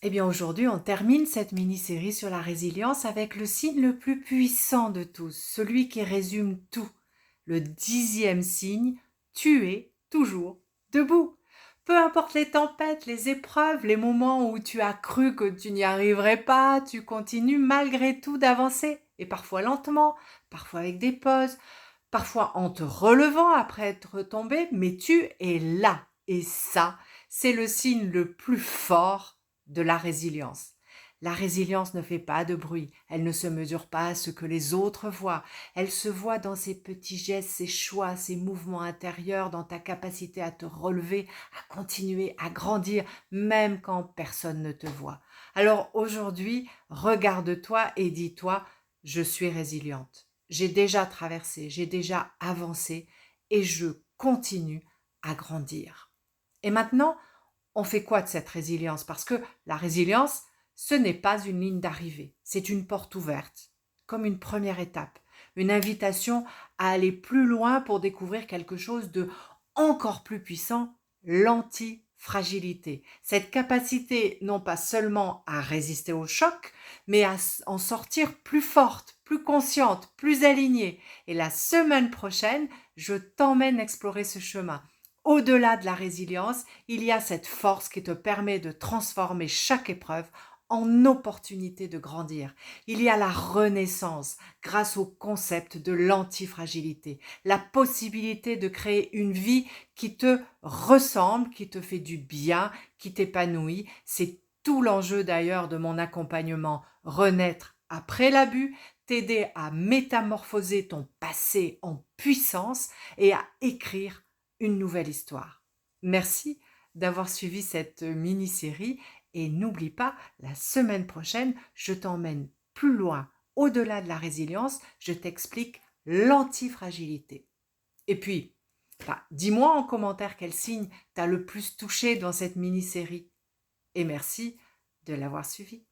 Eh bien aujourd'hui, on termine cette mini-série sur la résilience avec le signe le plus puissant de tous, celui qui résume tout. Le 10e signe, tu es toujours debout. Peu importe les tempêtes, les épreuves, les moments où tu as cru que tu n'y arriverais pas, tu continues malgré tout d'avancer. Et parfois lentement, parfois avec des pauses, parfois en te relevant après être tombé, mais tu es là. Et ça, c'est le signe le plus fort de la résilience. La résilience ne fait pas de bruit, elle ne se mesure pas à ce que les autres voient, elle se voit dans ses petits gestes, ses choix, ses mouvements intérieurs, dans ta capacité à te relever, à continuer, à grandir, même quand personne ne te voit. Alors aujourd'hui, regarde-toi et dis-toi, je suis résiliente. J'ai déjà traversé, j'ai déjà avancé et je continue à grandir. Et maintenant, on fait quoi de cette résilience? Parce que la résilience, ce n'est pas une ligne d'arrivée, c'est une porte ouverte, comme une première étape, une invitation à aller plus loin pour découvrir quelque chose de encore plus puissant, l'antifragilité. Cette capacité non pas seulement à résister au choc, mais à en sortir plus forte, plus consciente, plus alignée. Et la semaine prochaine, je t'emmène explorer ce chemin. Au-delà de la résilience, il y a cette force qui te permet de transformer chaque épreuve en opportunité de grandir. Il y a la renaissance grâce au concept de l'antifragilité, la possibilité de créer une vie qui te ressemble, qui te fait du bien, qui t'épanouit. C'est tout l'enjeu d'ailleurs de mon accompagnement Renaître après l'abus, t'aider à métamorphoser ton passé en puissance et à écrire une nouvelle histoire. Merci d'avoir suivi cette mini-série et n'oublie pas, la semaine prochaine, je t'emmène plus loin, au-delà de la résilience, je t'explique l'antifragilité. Et puis, dis-moi en commentaire quel signe t'as le plus touché dans cette mini-série. Et merci de l'avoir suivi.